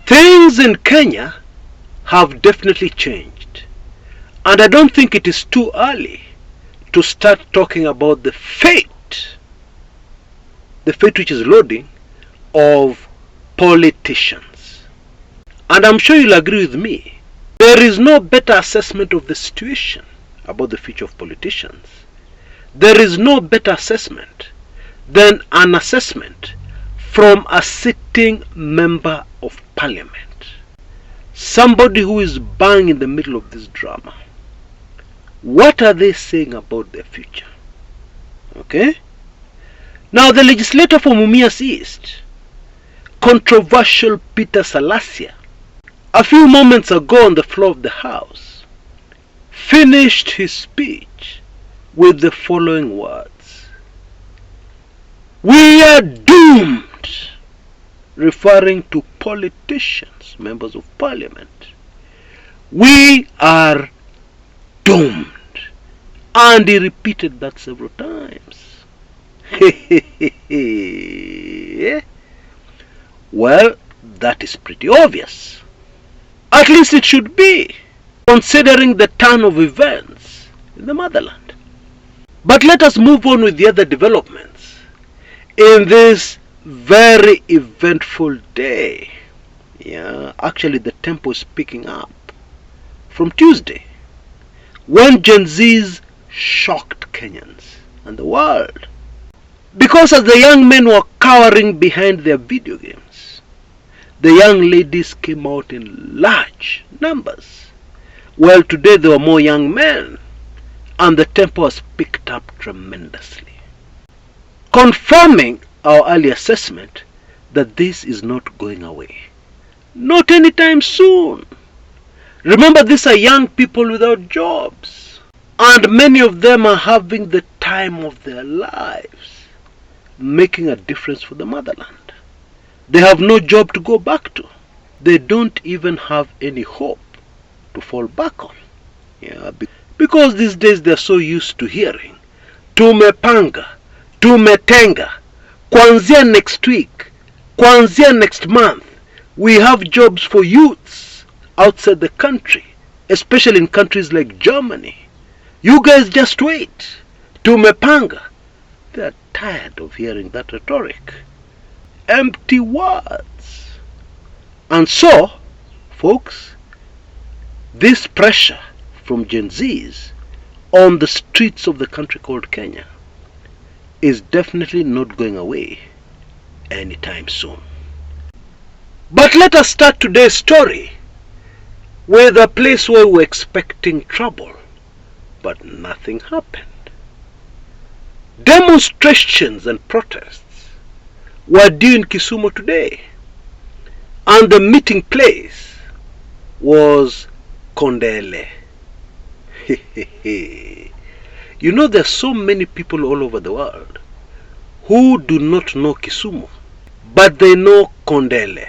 Things in Kenya have definitely changed, and I don't think it is too early to start talking about the fate which is loading of politicians. And I'm sure you'll agree with me, there is no better assessment of the situation about the future of politicians. There is no better assessment than an assessment from a sitting member of parliament. Somebody who is bang in the middle of this drama. What are they saying about their future? Okay? Now the legislator for Mumias East, controversial Peter Salasia, a few moments ago on the floor of the House, finished his speech with the following words: "We are doomed," referring to politicians, members of parliament. We are doomed. And he repeated that several times. Well, that is pretty obvious. At least it should be, considering the turn of events in the motherland. But let us move on with the other developments in this very eventful day. Yeah, actually the tempo is picking up from Tuesday, when Gen Zs shocked Kenyans and the world. Because as the young men were cowering behind their video games, the young ladies came out in large numbers. Well, today there were more young men, and the tempo has picked up tremendously, confirming our early assessment that this is not going away. Not anytime soon. Remember, these are young people without jobs, and many of them are having the time of their lives, making a difference for the motherland. They have no job to go back to. They don't even have any hope to fall back on. Yeah, because these days they're so used to hearing, tumepanga, tumetenga, kuanzia next week, kuanzia next month, we have jobs for youths outside the country, especially in countries like Germany. You guys just wait. Tumepanga. They're tired of hearing that rhetoric. Empty words. And so, folks, this pressure from Gen Zs on the streets of the country called Kenya is definitely not going away anytime soon. But let us start today's story with a place where we're expecting trouble, but nothing happened. Demonstrations and protests were due in Kisumu today, and the meeting place was Kondele. You know, there are so many people all over the world who do not know Kisumu, but they know Kondele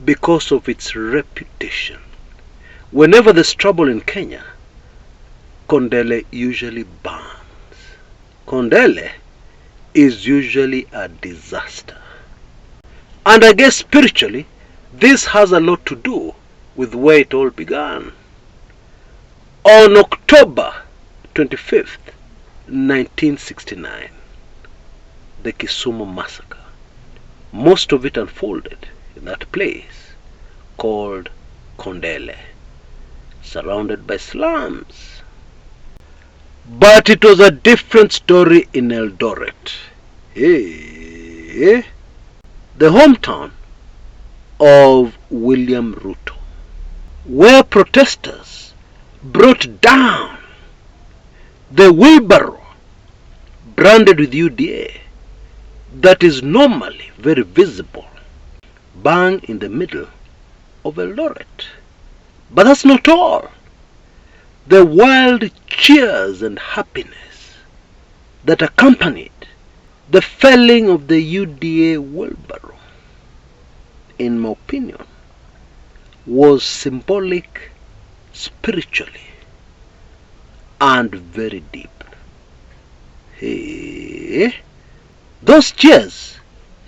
because of its reputation. Whenever there's trouble in Kenya, Kondele usually burns. Kondele is usually a disaster. And I guess spiritually, this has a lot to do with where it all began. On October 25th, 1969, the Kisumu massacre. Most of it unfolded in that place called Kondele, surrounded by slums. But it was a different story in Eldoret, the hometown of William Ruto, where protesters brought down the wheelbarrow branded with UDA that is normally very visible, bang in the middle of Eldoret. But that's not all. The wild cheers and happiness that accompanied the felling of the UDA wheelbarrow, in my opinion, was symbolic, spiritually, and very deep. Those cheers,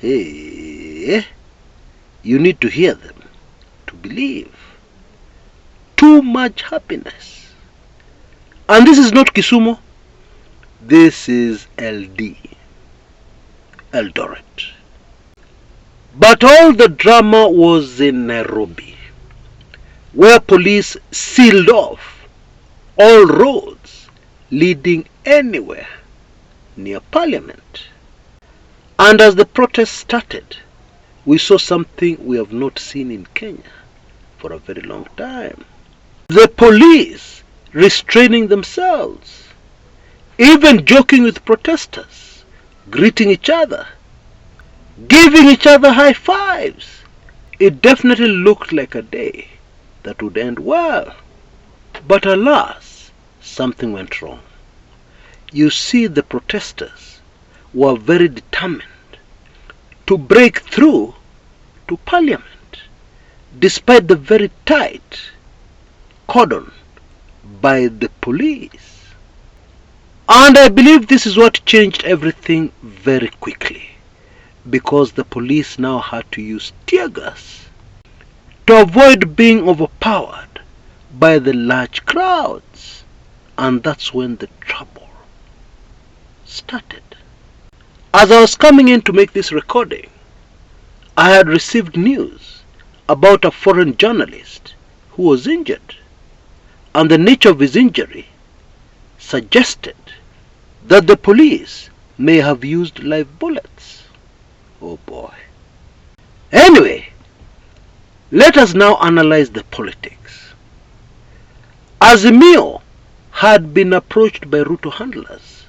you need to hear them. to believe. Too much happiness. And this is not Kisumu. This is LD. Eldoret. But all the drama was in Nairobi, where police sealed off all roads leading anywhere near Parliament. And as the protest started, we saw something we have not seen in Kenya for a very long time. The police restraining themselves, even joking with protesters, greeting each other, giving each other high fives. It definitely looked like a day that would end well. But alas, something went wrong. You see, the protesters were very determined to break through to Parliament, despite the very tight cordon by the police. And I believe this is what changed everything very quickly, because the police now had to use tear gas to avoid being overpowered by the large crowds. And that's when the trouble started. As I was coming in to make this recording, I had received news about a foreign journalist who was injured, and the nature of his injury suggested that the police may have used live bullets. Oh boy. Anyway, let us now analyze the politics. Azimio had been approached by Ruto handlers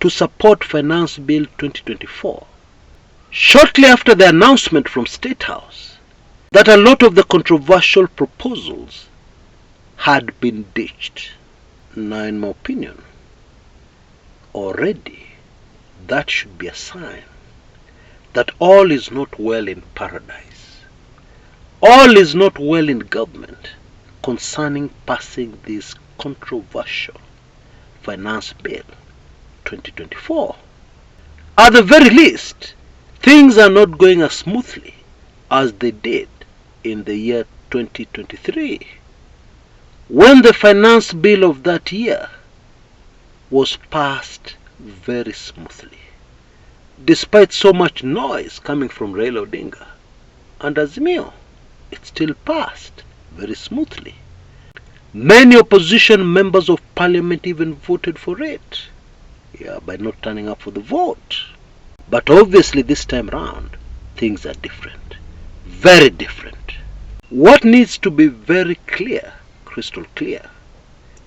to support Finance Bill 2024 shortly after the announcement from State House that a lot of the controversial proposals had been ditched. Now, in my opinion, already that should be a sign that all is not well in paradise. All is not well in government concerning passing this controversial Finance Bill 2024. At the very least, things are not going as smoothly as they did in the year 2023, when the finance bill of that year was passed very smoothly, despite so much noise coming from Raila Odinga and Azimio. It still passed very smoothly. Many opposition members of parliament even voted for it, by not turning up for the vote. But obviously this time round, things are different. Very different. What needs to be very clear, crystal clear,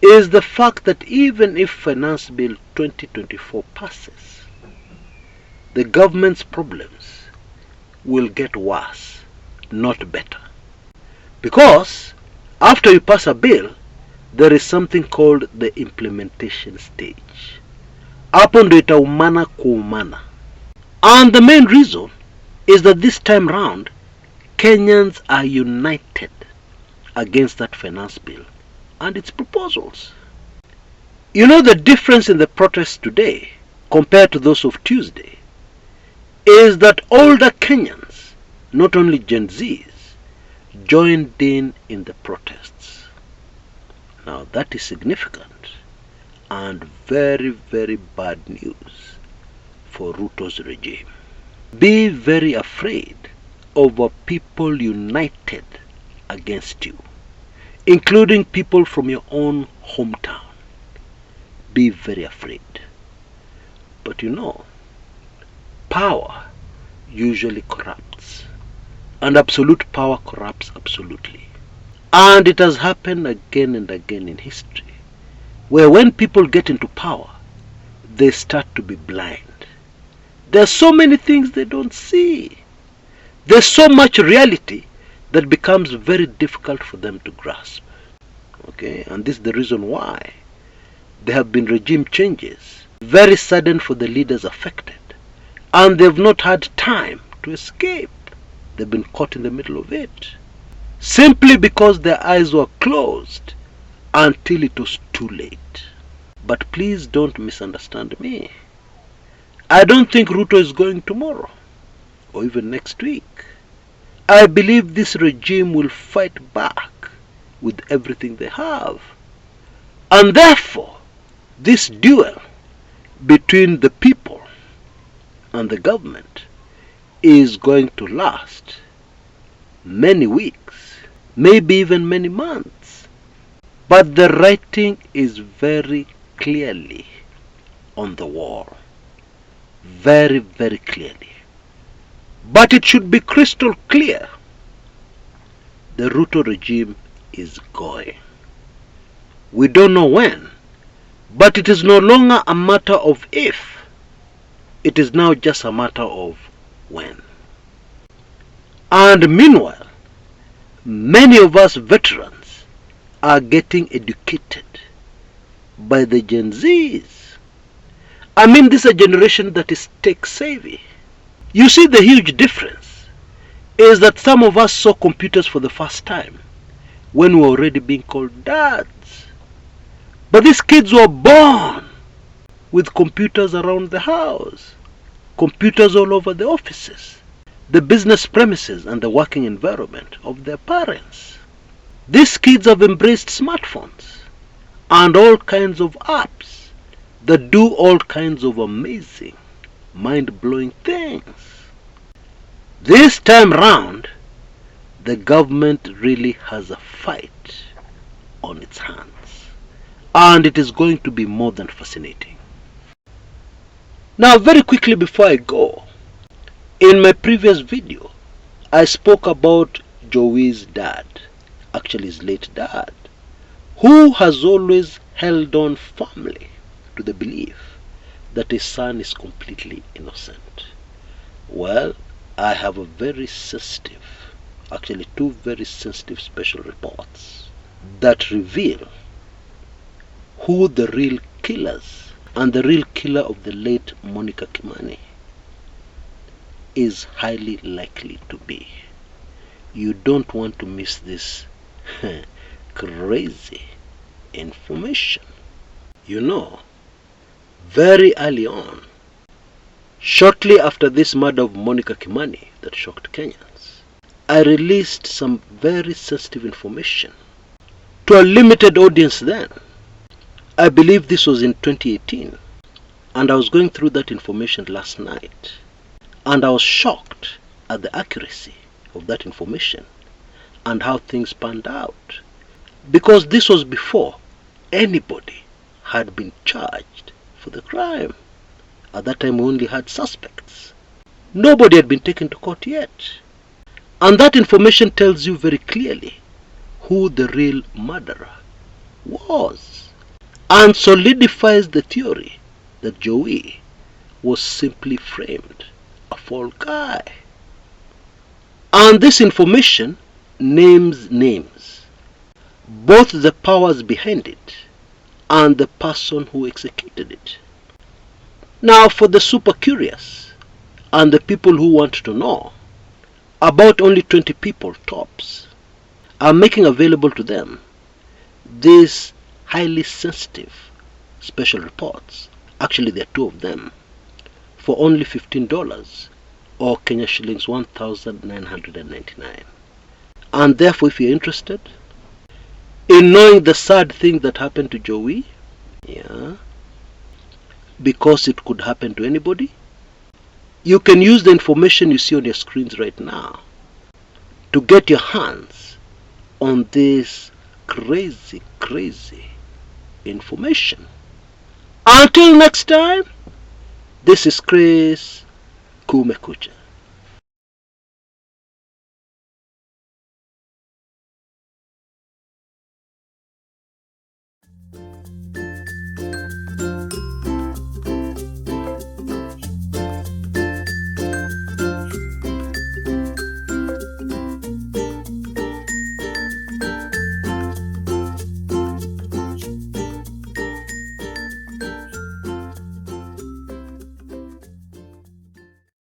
is the fact that even if Finance Bill 2024 passes, the government's problems will get worse, not better. Because after you pass a bill, there is something called the implementation stage. Hapo ndo itaumana kuumana. And the main reason is that this time round, Kenyans are united against that finance bill and its proposals. You know, the difference in the protests today compared to those of Tuesday is that older Kenyans, not only Gen Zs, joined in the protests. Now that is significant and very, very bad news for Ruto's regime. Be very afraid of people united against you, including people from your own hometown. Be very afraid. But you know, power usually corrupts, and absolute power corrupts absolutely. And it has happened again and again in history, where when people get into power, they start to be blind. There's so many things they don't see. There's so much reality that becomes very difficult for them to grasp. Okay, and this is the reason why there have been regime changes, very sudden for the leaders affected, and they've not had time to escape. They've been caught in the middle of it, simply because their eyes were closed until it was too late. But please don't misunderstand me. I don't think Ruto is going tomorrow or even next week. I believe this regime will fight back with everything they have. And therefore, this duel between the people and the government is going to last many weeks, maybe even many months. But the writing is very clearly on the wall. Very, very clearly. But it should be crystal clear. The Ruto regime is going. We don't know when, but it is no longer a matter of if. It is now just a matter of when. And meanwhile, many of us veterans are getting educated by the Gen Zs. I mean, this is a generation that is tech savvy. You see, the huge difference is that some of us saw computers for the first time when we were already being called dads. But these kids were born with computers around the house, computers all over the offices, the business premises and the working environment of their parents. These kids have embraced smartphones and all kinds of apps that do all kinds of amazing, mind-blowing things. This time round, the government really has a fight on its hands. And it is going to be more than fascinating. Now, very quickly before I go, in my previous video, I spoke about Jowie's dad, actually his late dad, who has always held on firmly to the belief that his son is completely innocent. Well, I have a very sensitive, actually two very sensitive special reports that reveal who the real killers and the real killer of the late Monica Kimani is highly likely to be. You don't want to miss this crazy information. You know, very early on, shortly after this murder of Monica Kimani that shocked Kenyans, I released some very sensitive information to a limited audience then. I believe this was in 2018, and I was going through that information last night, and I was shocked at the accuracy of that information and how things panned out, because this was before anybody had been charged for the crime. At that time we only had suspects. Nobody had been taken to court yet. And that information tells you very clearly who the real murderer was, and solidifies the theory that Jowie was simply framed, a fall guy. And this information names names, both the powers behind it and the person who executed it. Now, for the super curious and the people who want to know, about only 20 people tops are making available to them these highly sensitive special reports. Actually, there are two of them for only $15 or Kenya shillings 1,999. And therefore, if you're interested in knowing the sad thing that happened to Jowie, because it could happen to anybody, you can use the information you see on your screens right now to get your hands on this crazy information. Until next time, this is Chris Kumekucha.